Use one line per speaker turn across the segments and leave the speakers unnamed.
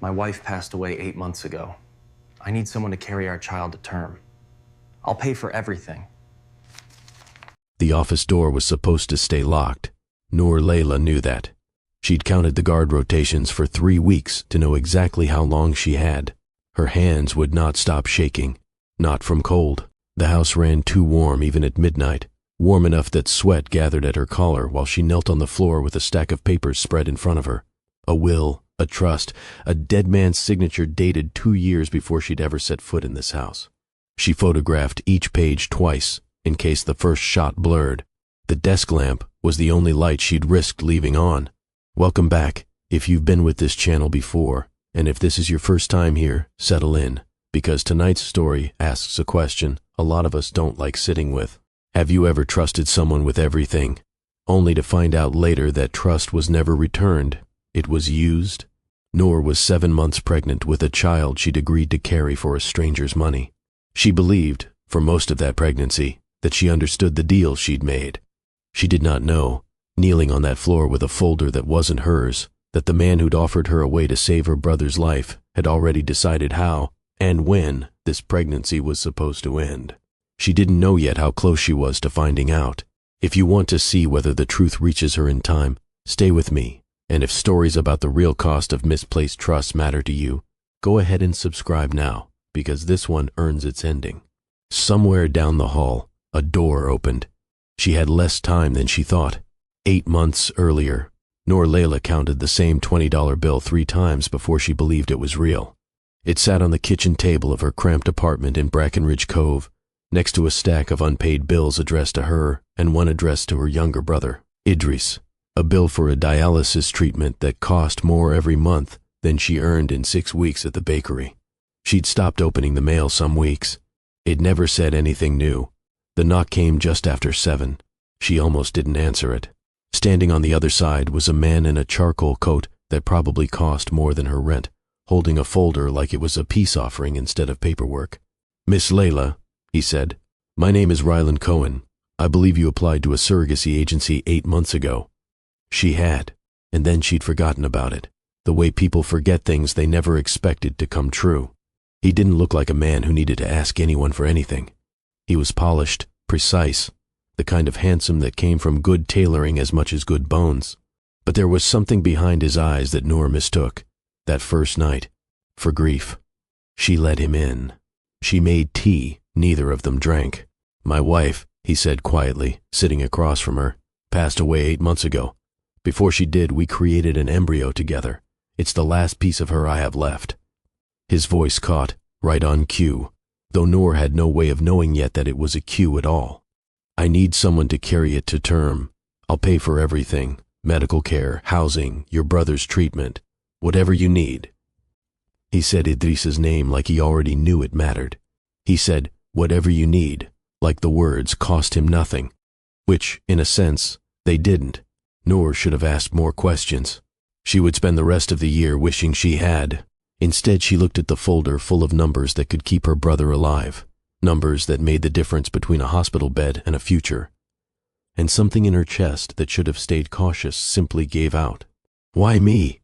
My wife passed away 8 months ago. I need someone to carry our child to term. I'll pay for everything.
The office door was supposed to stay locked. Noor Layla knew that. She'd counted the guard rotations for 3 weeks to know exactly how long she had. Her hands would not stop shaking, not from cold. The house ran too warm even at midnight, warm enough that sweat gathered at her collar while she knelt on the floor with a stack of papers spread in front of her. A will, a trust, a dead man's signature dated 2 years before she'd ever set foot in this house. She photographed each page twice, in case the first shot blurred. The desk lamp was the only light she'd risked leaving on. Welcome back. If you've been with this channel before, and if this is your first time here, settle in, because tonight's story asks a question a lot of us don't like sitting with. Have you ever trusted someone with everything, only to find out later that trust was never returned? It was used? Noor was 7 months pregnant with a child she'd agreed to carry for a stranger's money. She believed, for most of that pregnancy, that she understood the deal she'd made. She did not know, kneeling on that floor with a folder that wasn't hers, that the man who'd offered her a way to save her brother's life had already decided how and when this pregnancy was supposed to end. She didn't know yet how close she was to finding out. If you want to see whether the truth reaches her in time, stay with me. And if stories about the real cost of misplaced trust matter to you, go ahead and subscribe now, because this one earns its ending. Somewhere down the hall, a door opened. She had less time than she thought. 8 months earlier, Noor Layla counted the same $20 bill 3 times before she believed it was real. It sat on the kitchen table of her cramped apartment in Brackenridge Cove, next to a stack of unpaid bills addressed to her and one addressed to her younger brother, Idris, a bill for a dialysis treatment that cost more every month than she earned in 6 weeks at the bakery. She'd stopped opening the mail some weeks. It never said anything new. The knock came just after 7. She almost didn't answer it. Standing on the other side was a man in a charcoal coat that probably cost more than her rent, holding a folder like it was a peace offering instead of paperwork. "Miss Layla," he said, "my name is Ryland Cohen. I believe you applied to a surrogacy agency 8 months ago." She had, and then she'd forgotten about it, the way people forget things they never expected to come true. He didn't look like a man who needed to ask anyone for anything. He was polished, precise, the kind of handsome that came from good tailoring as much as good bones. But there was something behind his eyes that Noor mistook, that first night, for grief. She let him in. She made tea neither of them drank. "My wife," he said quietly, sitting across from her, "passed away 8 months ago. Before she did, we created an embryo together. It's the last piece of her I have left." His voice caught, right on cue, though Noor had no way of knowing yet that it was a cue at all. "I need someone to carry it to term. I'll pay for everything, medical care, housing, your brother's treatment, whatever you need." He said Idris's name like he already knew it mattered. He said, "whatever you need," like the words cost him nothing, which, in a sense, they didn't. Noor should have asked more questions. She would spend the rest of the year wishing she had. Instead, she looked at the folder full of numbers that could keep her brother alive, numbers that made the difference between a hospital bed and a future. And something in her chest that should have stayed cautious simply gave out. "Why me?"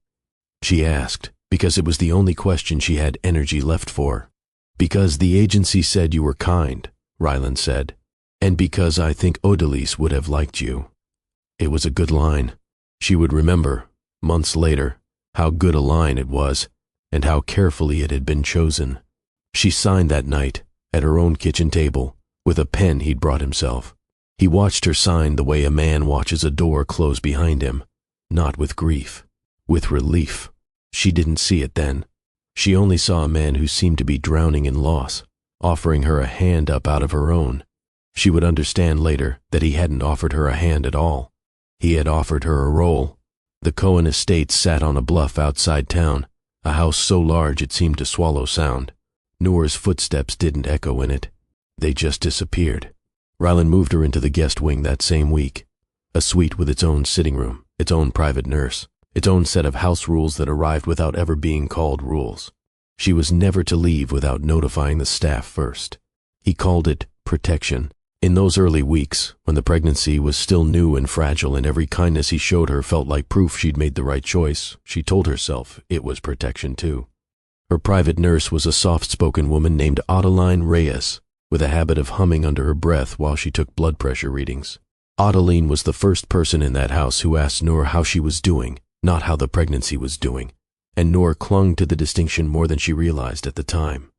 she asked, because it was the only question she had energy left for. "Because the agency said you were kind," Ryland said, "and because I think Odalise would have liked you." It was a good line. She would remember, months later, how good a line it was, and how carefully it had been chosen. She signed that night, at her own kitchen table, with a pen he'd brought himself. He watched her sign the way a man watches a door close behind him, not with grief, with relief. She didn't see it then. She only saw a man who seemed to be drowning in loss, offering her a hand up out of her own. She would understand later that he hadn't offered her a hand at all. He had offered her a role. The Cohen estate sat on a bluff outside town, a house so large it seemed to swallow sound. Noor's footsteps didn't echo in it. They just disappeared. Ryland moved her into the guest wing that same week, a suite with its own sitting room, its own private nurse, its own set of house rules that arrived without ever being called rules. She was never to leave without notifying the staff first. He called it protection. In those early weeks, when the pregnancy was still new and fragile and every kindness he showed her felt like proof she'd made the right choice, she told herself it was protection too. Her private nurse was a soft-spoken woman named Adeline Reyes, with a habit of humming under her breath while she took blood pressure readings. Adeline was the first person in that house who asked Noor how she was doing, not how the pregnancy was doing, and Noor clung to the distinction more than she realized at the time.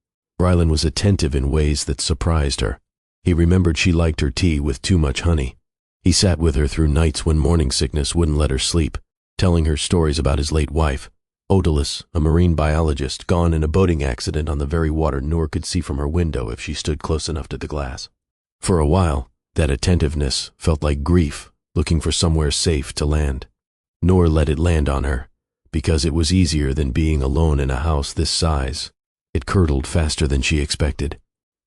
Rylan was attentive in ways that surprised her. He remembered she liked her tea with too much honey. He sat with her through nights when morning sickness wouldn't let her sleep, telling her stories about his late wife, Odalys, a marine biologist gone in a boating accident on the very water Noor could see from her window if she stood close enough to the glass. For a while, that attentiveness felt like grief looking for somewhere safe to land. Noor let it land on her, because it was easier than being alone in a house this size. It curdled faster than she expected.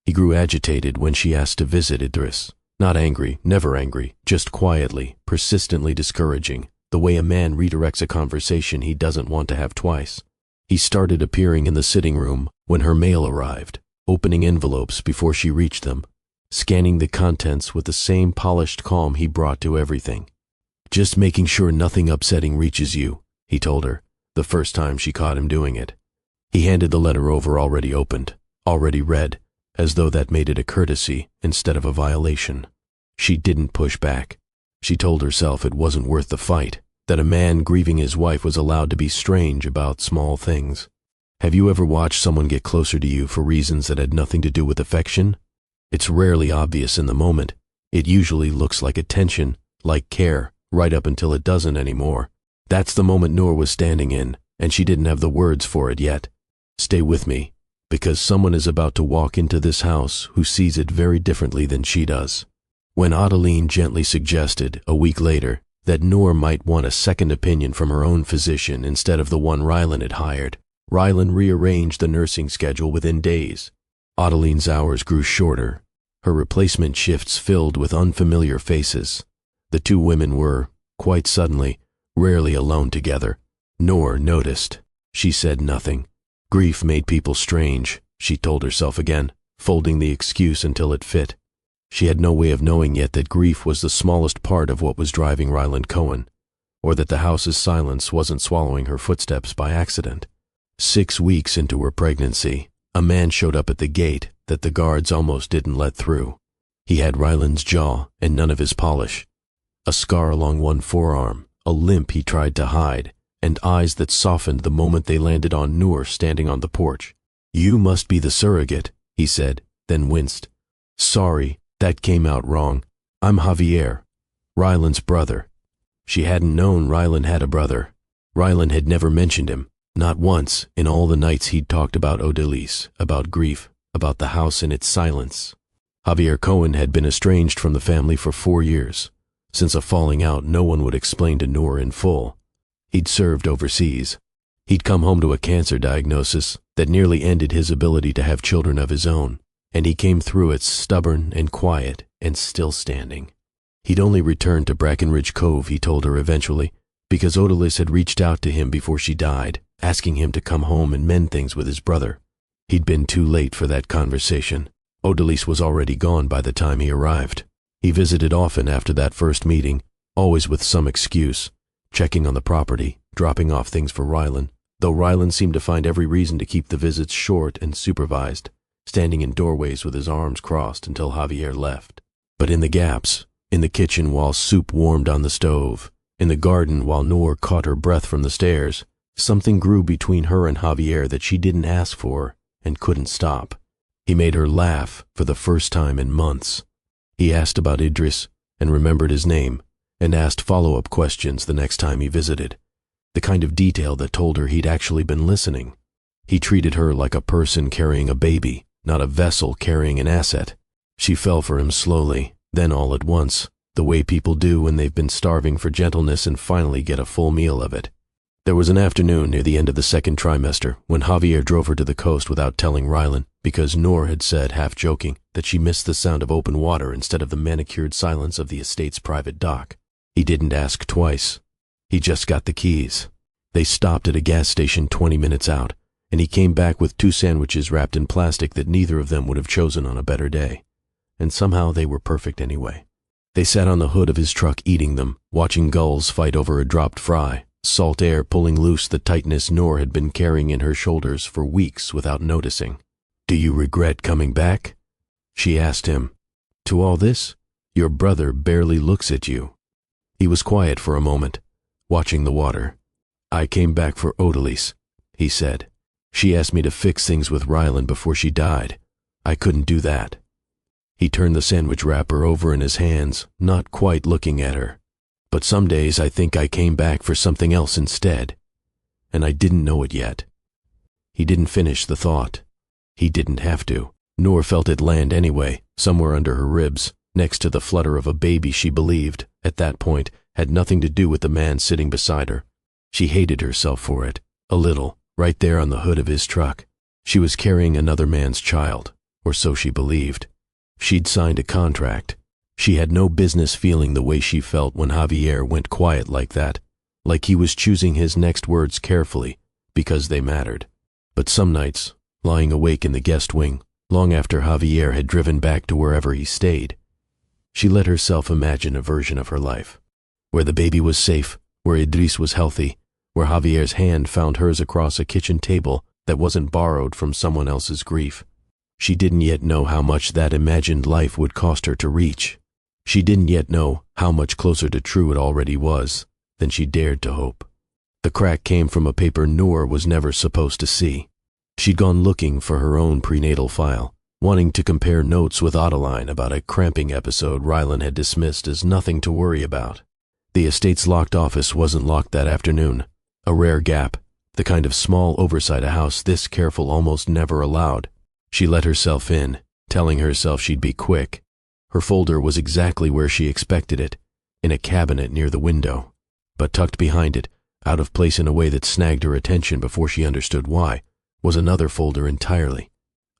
He grew agitated when she asked to visit Idris. Not angry, never angry, just quietly, persistently discouraging, the way a man redirects a conversation he doesn't want to have twice. He started appearing in the sitting room when her mail arrived, opening envelopes before she reached them, scanning the contents with the same polished calm he brought to everything. "Just making sure nothing upsetting reaches you," he told her, the first time she caught him doing it. He handed the letter over already opened, already read, as though that made it a courtesy instead of a violation. She didn't push back. She told herself it wasn't worth the fight, that a man grieving his wife was allowed to be strange about small things. Have you ever watched someone get closer to you for reasons that had nothing to do with affection? It's rarely obvious in the moment. It usually looks like attention, like care, right up until it doesn't anymore. That's the moment Noor was standing in, and she didn't have the words for it yet. Stay with me, because someone is about to walk into this house who sees it very differently than she does. When Adeline gently suggested, a week later, that Noor might want a second opinion from her own physician instead of the one Rylan had hired, Rylan rearranged the nursing schedule within days. Adeline's hours grew shorter, her replacement shifts filled with unfamiliar faces. The two women were, quite suddenly, rarely alone together. Noor noticed. She said nothing. Grief made people strange, she told herself again, folding the excuse until it fit. She had no way of knowing yet that grief was the smallest part of what was driving Ryland Cohen, or that the house's silence wasn't swallowing her footsteps by accident. 6 weeks into her pregnancy, a man showed up at the gate that the guards almost didn't let through. He had Ryland's jaw and none of his polish, a scar along one forearm, a limp he tried to hide, and eyes that softened the moment they landed on Noor standing on the porch. "You must be the surrogate," he said, then winced. "Sorry, that came out wrong. I'm Javier, Ryland's brother." She hadn't known Ryland had a brother. Ryland had never mentioned him, not once in all the nights he'd talked about Odalys, about grief, about the house and its silence. Javier Cohen had been estranged from the family for 4 years. Since a falling out no one would explain to Noor in full. He'd served overseas. He'd come home to a cancer diagnosis that nearly ended his ability to have children of his own, and he came through it stubborn and quiet and still standing. He'd only returned to Brackenridge Cove, he told her eventually, because Odalys had reached out to him before she died, asking him to come home and mend things with his brother. He'd been too late for that conversation. Odalys was already gone by the time he arrived. He visited often after that first meeting, always with some excuse, checking on the property, dropping off things for Rylan, though Rylan seemed to find every reason to keep the visits short and supervised, standing in doorways with his arms crossed until Javier left. But in the gaps, in the kitchen while soup warmed on the stove, in the garden while Noor caught her breath from the stairs, something grew between her and Javier that she didn't ask for and couldn't stop. He made her laugh for the first time in months. He asked about Idris and remembered his name, and asked follow-up questions the next time he visited, the kind of detail that told her he'd actually been listening. He treated her like a person carrying a baby, not a vessel carrying an asset. She fell for him slowly, then all at once, the way people do when they've been starving for gentleness and finally get a full meal of it. There was an afternoon near the end of the second trimester when Javier drove her to the coast without telling Rylan, because Noor had said, half joking, that she missed the sound of open water instead of the manicured silence of the estate's private dock. He didn't ask twice. He just got the keys. They stopped at a gas station 20 minutes out, and he came back with 2 sandwiches wrapped in plastic that neither of them would have chosen on a better day. And somehow they were perfect anyway. They sat on the hood of his truck eating them, watching gulls fight over a dropped fry, salt air pulling loose the tightness Noor had been carrying in her shoulders for weeks without noticing. "Do you regret coming back?" she asked him. "To all this, your brother barely looks at you." He was quiet for a moment, watching the water. "I came back for Odalise," he said. "She asked me to fix things with Rylan before she died. I couldn't do that." He turned the sandwich wrapper over in his hands, not quite looking at her. "But some days I think I came back for something else instead. And I didn't know it yet." He didn't finish the thought. He didn't have to. Noor felt it land anyway, somewhere under her ribs, next to the flutter of a baby she believed, at that point, had nothing to do with the man sitting beside her. She hated herself for it, a little, right there on the hood of his truck. She was carrying another man's child, or so she believed. She'd signed a contract. She had no business feeling the way she felt when Javier went quiet like that, like he was choosing his next words carefully, because they mattered. But some nights, lying awake in the guest wing, long after Javier had driven back to wherever he stayed, she let herself imagine a version of her life, where the baby was safe, where Idris was healthy, where Javier's hand found hers across a kitchen table that wasn't borrowed from someone else's grief. She didn't yet know how much that imagined life would cost her to reach. She didn't yet know how much closer to true it already was than she dared to hope. The crack came from a paper Noor was never supposed to see. She'd gone looking for her own prenatal file, wanting to compare notes with Adeline about a cramping episode Rylan had dismissed as nothing to worry about. The estate's locked office wasn't locked that afternoon, a rare gap, the kind of small oversight a house this careful almost never allowed. She let herself in, telling herself she'd be quick. Her folder was exactly where she expected it, in a cabinet near the window. But tucked behind it, out of place in a way that snagged her attention before she understood why, was another folder entirely.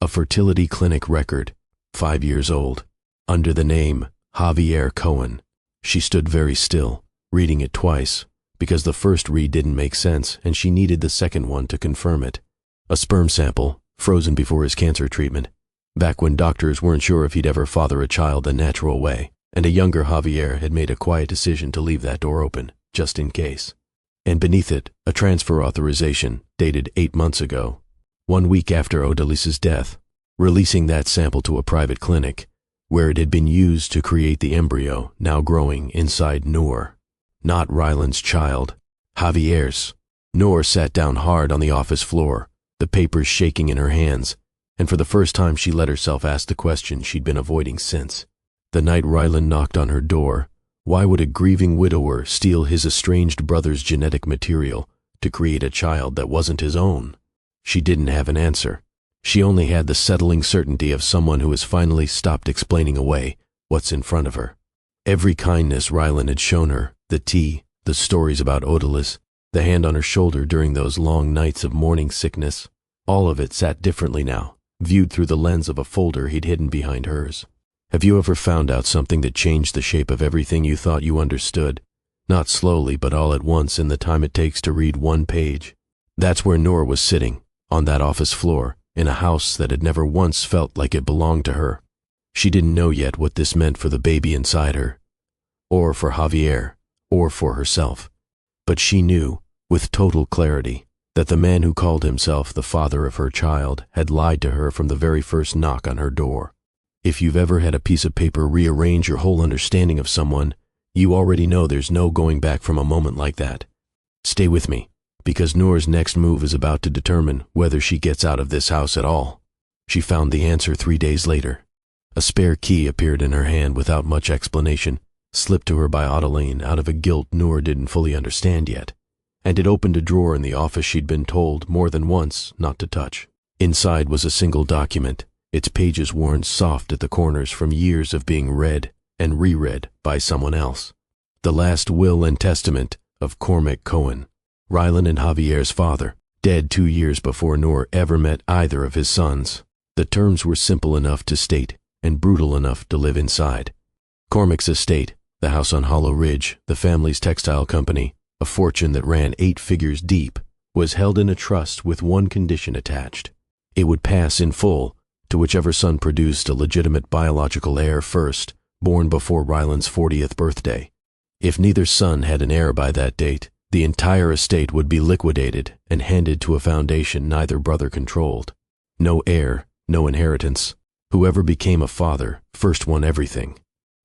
A fertility clinic record, 5 years old, under the name Javier Cohen. She stood very still, reading it twice, because the first read didn't make sense and she needed the second one to confirm it. A sperm sample, frozen before his cancer treatment, back when doctors weren't sure if he'd ever father a child the natural way, and a younger Javier had made a quiet decision to leave that door open, just in case. And beneath it, a transfer authorization, dated 8 months ago, 1 week after Odalise's death, releasing that sample to a private clinic, where it had been used to create the embryo now growing inside Noor. Not Rylan's child, Javier's. Noor sat down hard on the office floor, the papers shaking in her hands, and for the first time she let herself ask the question she'd been avoiding since. The night Rylan knocked on her door, why would a grieving widower steal his estranged brother's genetic material to create a child that wasn't his own? She didn't have an answer. She only had the settling certainty of someone who has finally stopped explaining away what's in front of her. Every kindness Rylan had shown her, the tea, the stories about Odalise, the hand on her shoulder during those long nights of morning sickness, all of it sat differently now, viewed through the lens of a folder he'd hidden behind hers. Have you ever found out something that changed the shape of everything you thought you understood? Not slowly, but all at once in the time it takes to read one page. That's where Noor was sitting, on that office floor, in a house that had never once felt like it belonged to her. She didn't know yet what this meant for the baby inside her, or for Javier, or for herself. But she knew, with total clarity, that the man who called himself the father of her child had lied to her from the very first knock on her door. If you've ever had a piece of paper rearrange your whole understanding of someone, you already know there's no going back from a moment like that. Stay with me, because Noor's next move is about to determine whether she gets out of this house at all. She found the answer 3 days later. A spare key appeared in her hand without much explanation, slipped to her by Adeline out of a guilt Noor didn't fully understand yet, and it opened a drawer in the office she'd been told more than once not to touch. Inside was a single document, its pages worn soft at the corners from years of being read and reread by someone else. The last will and testament of Cormac Cohen, Rylan and Javier's father, dead 2 years before Noor ever met either of his sons. The terms were simple enough to state and brutal enough to live inside. Cormac's estate, the house on Hollow Ridge, the family's textile company, a fortune that ran 8 figures deep, was held in a trust with one condition attached. It would pass in full to whichever son produced a legitimate biological heir first, born before Rylan's 40th birthday. If neither son had an heir by that date, The entire estate would be liquidated and handed to a foundation neither brother controlled. No heir, no inheritance. Whoever became a father first won everything.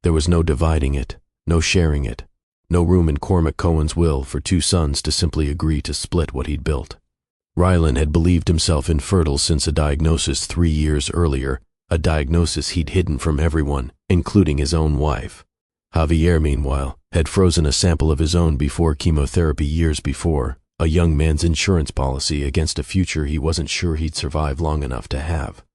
There was no dividing it, no sharing it, no room in Cormac Cohen's will for two sons to simply agree to split what he'd built. Rylan had believed himself infertile since a diagnosis 3 years earlier, a diagnosis he'd hidden from everyone, including his own wife. Javier, meanwhile, had frozen a sample of his own before chemotherapy years before, a young man's insurance policy against a future he wasn't sure he'd survive long enough to have.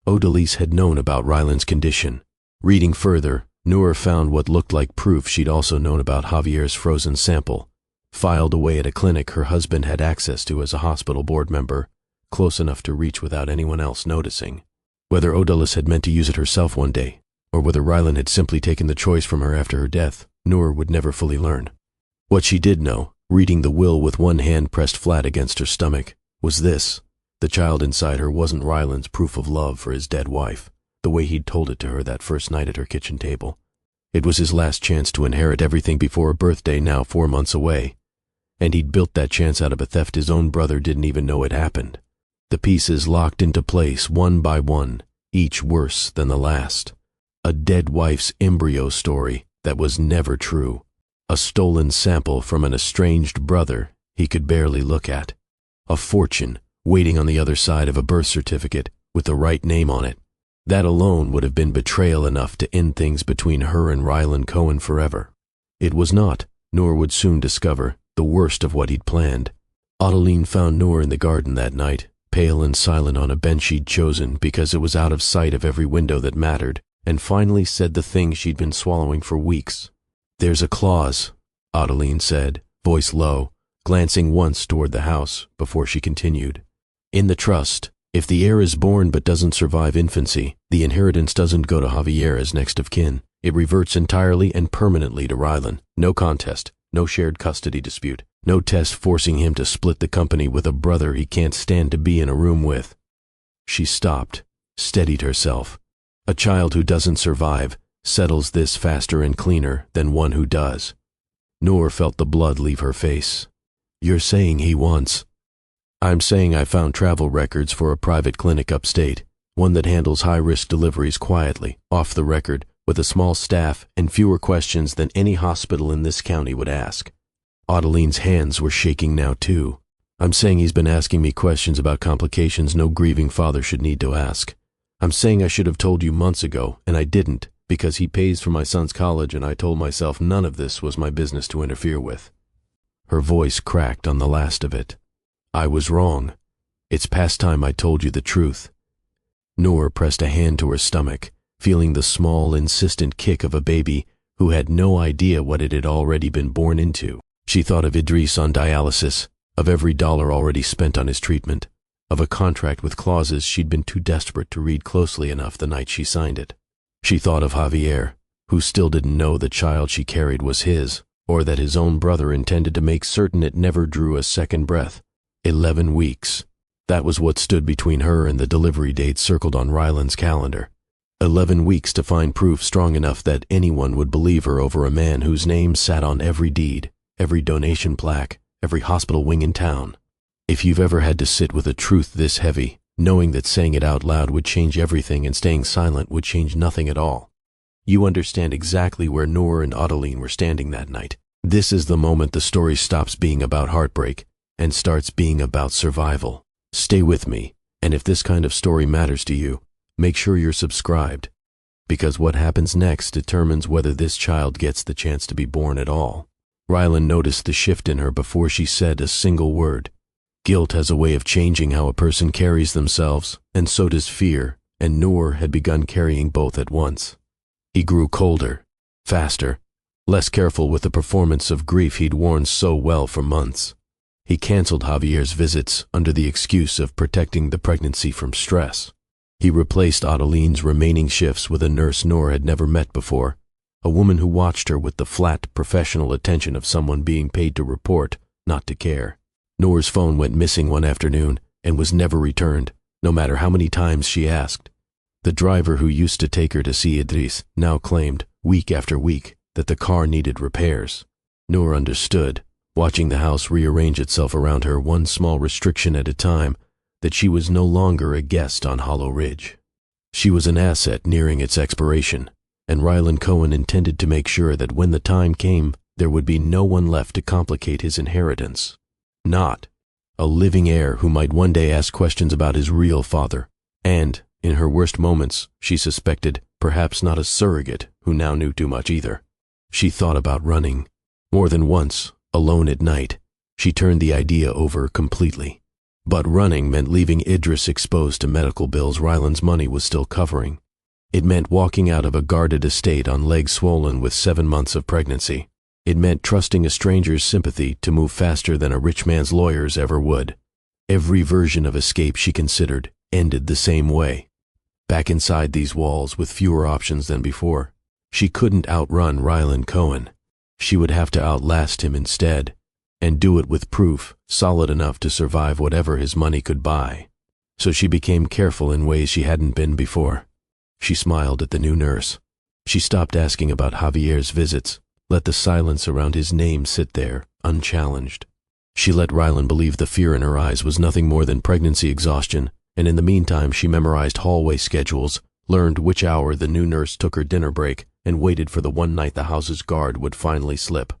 Odalise had known about Rylan's condition. Reading further, Noor found what looked like proof she'd also known about Javier's frozen sample, filed away at a clinic her husband had access to as a hospital board member, close enough to reach without anyone else noticing. Whether Odalise had meant to use it herself one day, or whether Rylan had simply taken the choice from her after her death, Noor would never fully learn. What she did know, reading the will with one hand pressed flat against her stomach, was this: the child inside her wasn't Rylan's proof of love for his dead wife, the way he'd told it to her that first night at her kitchen table. It was his last chance to inherit everything before a birthday now 4 months away, and he'd built that chance out of a theft his own brother didn't even know had happened. The pieces locked into place one by one, each worse than the last. A dead wife's embryo story that was never true. A stolen sample from an estranged brother he could barely look at. A fortune waiting on the other side of a birth certificate with the right name on it. That alone would have been betrayal enough to end things between her and Rylan Cohen forever. It was not, Noor would soon discover, the worst of what he'd planned. Adeline found Noor in the garden that night, pale and silent on a bench she'd chosen because it was out of sight of every window that mattered, and finally said the thing she'd been swallowing for weeks. "There's a clause," Adeline said, voice low, glancing once toward the house before she continued. "In the trust, if the heir is born but doesn't survive infancy, the inheritance doesn't go to Javier as next of kin. It reverts entirely and permanently to Rylan. No contest, no shared custody dispute, no test forcing him to split the company with a brother he can't stand to be in a room with." She stopped, steadied herself. A child who doesn't survive settles this faster and cleaner than one who does. Noor felt the blood leave her face. "You're saying he wants—" "I'm saying I found travel records for a private clinic upstate, one that handles high-risk deliveries quietly, off the record, with a small staff and fewer questions than any hospital in this county would ask." Adeline's hands were shaking now too. "I'm saying he's been asking me questions about complications no grieving father should need to ask. I'm saying I should have told you months ago, and I didn't, because he pays for my son's college and I told myself none of this was my business to interfere with." Her voice cracked on the last of it. "I was wrong. It's past time I told you the truth." Noor pressed a hand to her stomach, feeling the small, insistent kick of a baby who had no idea what it had already been born into. She thought of Idris on dialysis, of every dollar already spent on his treatment, of a contract with clauses she'd been too desperate to read closely enough the night she signed it. She thought of Javier, who still didn't know the child she carried was his, or that his own brother intended to make certain it never drew a second breath. 11 weeks. That was what stood between her and the delivery date circled on Rylan's calendar. 11 weeks to find proof strong enough that anyone would believe her over a man whose name sat on every deed, every donation plaque, every hospital wing in town. If you've ever had to sit with a truth this heavy, knowing that saying it out loud would change everything and staying silent would change nothing at all, you understand exactly where Noor and Adeline were standing that night. This is the moment the story stops being about heartbreak and starts being about survival. Stay with me, and if this kind of story matters to you, make sure you're subscribed, because what happens next determines whether this child gets the chance to be born at all. Rylan noticed the shift in her before she said a single word. Guilt has a way of changing how a person carries themselves, and so does fear, and Noor had begun carrying both at once. He grew colder, faster, less careful with the performance of grief he'd worn so well for months. He canceled Javier's visits under the excuse of protecting the pregnancy from stress. He replaced Adeline's remaining shifts with a nurse Noor had never met before, a woman who watched her with the flat, professional attention of someone being paid to report, not to care. Noor's phone went missing one afternoon and was never returned, no matter how many times she asked. The driver who used to take her to see Idris now claimed, week after week, that the car needed repairs. Noor understood, watching the house rearrange itself around her one small restriction at a time, that she was no longer a guest on Hollow Ridge. She was an asset nearing its expiration, and Ryland Cohen intended to make sure that when the time came, there would be no one left to complicate his inheritance. Not a living heir who might one day ask questions about his real father, and, in her worst moments, she suspected perhaps not a surrogate who now knew too much either. She thought about running. More than once, alone at night, she turned the idea over completely. But running meant leaving Idris exposed to medical bills Ryland's money was still covering. It meant walking out of a guarded estate on legs swollen with 7 months of pregnancy. It meant trusting a stranger's sympathy to move faster than a rich man's lawyers ever would. Every version of escape she considered ended the same way. Back inside these walls with fewer options than before, she couldn't outrun Ryland Cohen. She would have to outlast him instead, and do it with proof solid enough to survive whatever his money could buy. So she became careful in ways she hadn't been before. She smiled at the new nurse. She stopped asking about Javier's visits, let the silence around his name sit there, unchallenged. She let Ryland believe the fear in her eyes was nothing more than pregnancy exhaustion, and in the meantime she memorized hallway schedules, learned which hour the new nurse took her dinner break, and waited for the one night the house's guard would finally slip.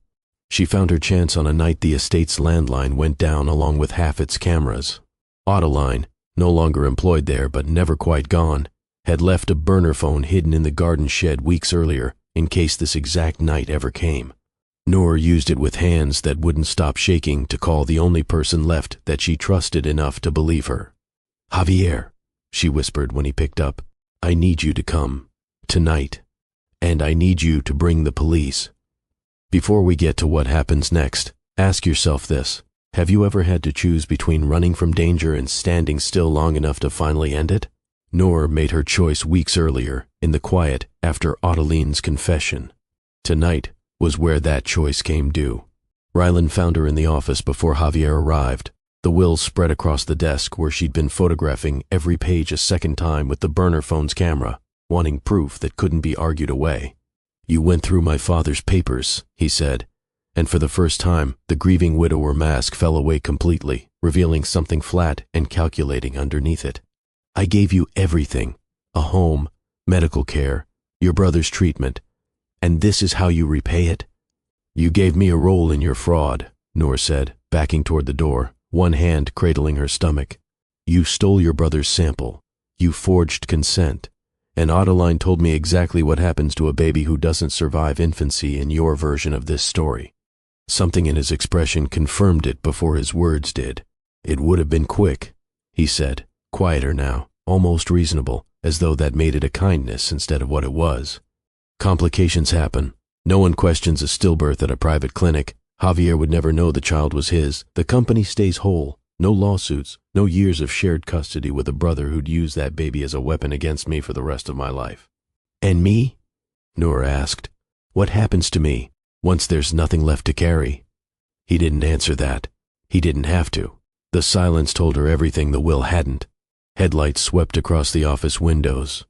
She found her chance on a night the estate's landline went down along with half its cameras. Autoline, no longer employed there but never quite gone, had left a burner phone hidden in the garden shed weeks earlier in case this exact night ever came. Noor used it with hands that wouldn't stop shaking to call the only person left that she trusted enough to believe her. "Javier," she whispered when he picked up, "I need you to come. Tonight. And I need you to bring the police." Before we get to what happens next, ask yourself this. Have you ever had to choose between running from danger and standing still long enough to finally end it? Noor made her choice weeks earlier, in the quiet after Oteline's confession. Tonight was where that choice came due. Ryland found her in the office before Javier arrived, the will spread across the desk where she'd been photographing every page a second time with the burner phone's camera, wanting proof that couldn't be argued away. "You went through my father's papers," he said, and for the first time the grieving widower mask fell away completely, revealing something flat and calculating underneath it. "I gave you everything, a home, medical care, your brother's treatment, and this is how you repay it?" "You gave me a role in your fraud," Noor said, backing toward the door, one hand cradling her stomach. "You stole your brother's sample. You forged consent. And Odeline told me exactly what happens to a baby who doesn't survive infancy in your version of this story." Something in his expression confirmed it before his words did. "It would have been quick," he said, quieter now, almost reasonable, as though that made it a kindness instead of what it was. "Complications happen. No one questions a stillbirth at a private clinic. Javier would never know the child was his. The company stays whole. No lawsuits, no years of shared custody with a brother who'd use that baby as a weapon against me for the rest of my life." "And me?" Noor asked. "What happens to me once there's nothing left to carry?" He didn't answer that. He didn't have to. The silence told her everything the will hadn't. Headlights swept across the office windows.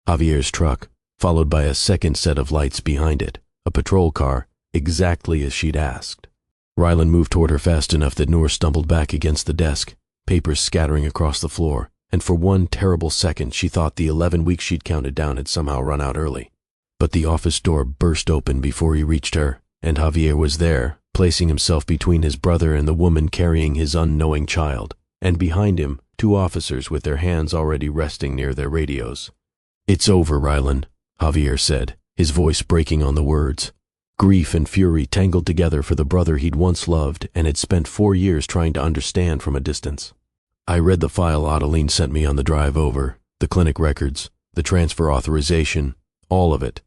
Javier's truck, followed by a second set of lights behind it, a patrol car, exactly as she'd asked. Ryland moved toward her fast enough that Noor stumbled back against the desk, papers scattering across the floor, and for one terrible second she thought the 11 weeks she'd counted down had somehow run out early. But the office door burst open before he reached her, and Javier was there, placing himself between his brother and the woman carrying his unknowing child, and behind him, 2 officers with their hands already resting near their radios. "It's over, Ryland," Javier said, his voice breaking on the words. Grief and fury tangled together for the brother he'd once loved and had spent 4 years trying to understand from a distance. "I read the file Odeline sent me on the drive over, the clinic records, the transfer authorization, all of it."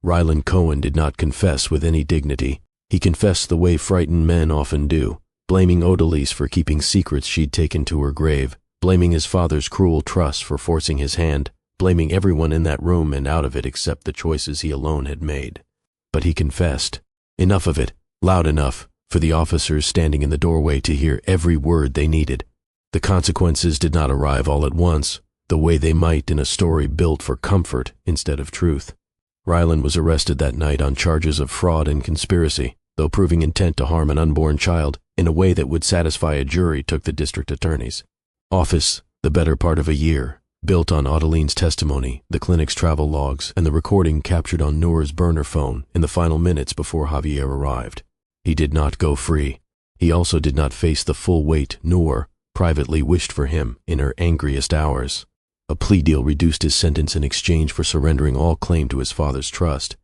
Ryland Cohen did not confess with any dignity. He confessed the way frightened men often do, blaming Odalise for keeping secrets she'd taken to her grave, blaming his father's cruel trust for forcing his hand, blaming everyone in that room and out of it except the choices he alone had made. But he confessed. Enough of it, loud enough, for the officers standing in the doorway to hear every word they needed. The consequences did not arrive all at once, the way they might in a story built for comfort instead of truth. Ryland was arrested that night on charges of fraud and conspiracy, though proving intent to harm an unborn child in a way that would satisfy a jury took the district attorney's office the better part of a year, built on Adeline's testimony, the clinic's travel logs, and the recording captured on Noor's burner phone in the final minutes before Javier arrived. He did not go free. He also did not face the full weight Noor privately wished for him in her angriest hours. A plea deal reduced his sentence in exchange for surrendering all claim to his father's trust,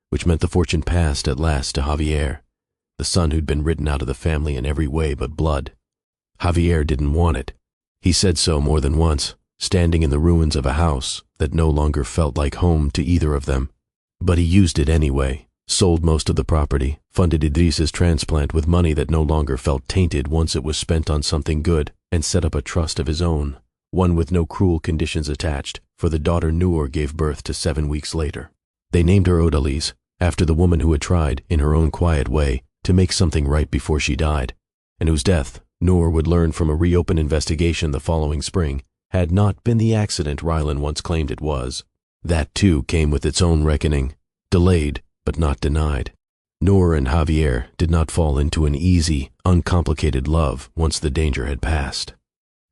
which meant the fortune passed at last to Javier, the son who'd been written out of the family in every way but blood. Javier didn't want it. He said so more than once, standing in the ruins of a house that no longer felt like home to either of them. But he used it anyway, sold most of the property, funded Idris's transplant with money that no longer felt tainted once it was spent on something good, and set up a trust of his own, one with no cruel conditions attached, for the daughter Noor gave birth to 7 weeks later. They named her Odalise, after the woman who had tried, in her own quiet way, to make something right before she died, and whose death, Noor would learn from a reopened investigation the following spring, had not been the accident Rylan once claimed it was. That too came with its own reckoning, delayed but not denied. Noor and Javier did not fall into an easy, uncomplicated love once the danger had passed.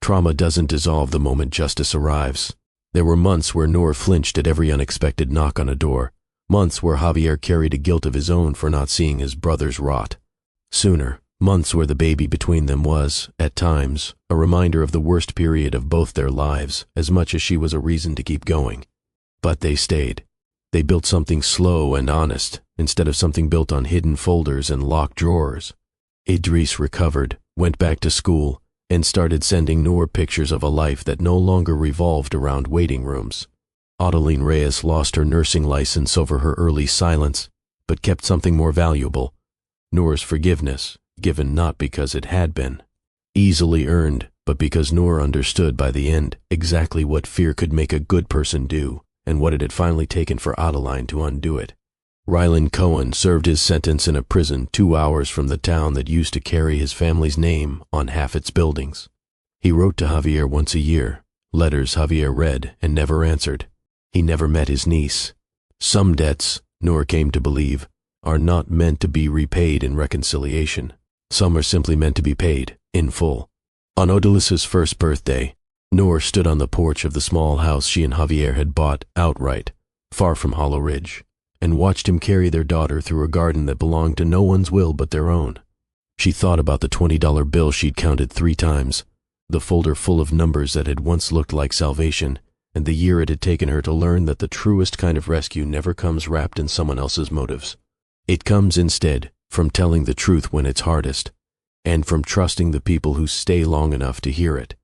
Trauma doesn't dissolve the moment justice arrives. There were months where Noor flinched at every unexpected knock on a door, months where Javier carried a guilt of his own for not seeing his brothers rot. Sooner, months where the baby between them was, at times, a reminder of the worst period of both their lives, as much as she was a reason to keep going. But they stayed. They built something slow and honest, instead of something built on hidden folders and locked drawers. Idris recovered, went back to school, and started sending Noor pictures of a life that no longer revolved around waiting rooms. Adeline Reyes lost her nursing license over her early silence, but kept something more valuable, Noor's forgiveness, given not because it had been. Easily earned, but because Noor understood by the end exactly what fear could make a good person do, and what it had finally taken for Adeline to undo it. Rylan Cohen served his sentence in a prison 2 hours from the town that used to carry his family's name on half its buildings. He wrote to Javier once a year, letters Javier read and never answered. He never met his niece. Some debts, Noor came to believe, are not meant to be repaid in reconciliation. Some are simply meant to be paid, in full. On Odalis's first birthday, Noor stood on the porch of the small house she and Javier had bought outright, far from Hollow Ridge, and watched him carry their daughter through a garden that belonged to no one's will but their own. She thought about the $20 bill she'd counted 3 times, the folder full of numbers that had once looked like salvation, and the year it had taken her to learn that the truest kind of rescue never comes wrapped in someone else's motives. It comes instead from telling the truth when it's hardest, and from trusting the people who stay long enough to hear it.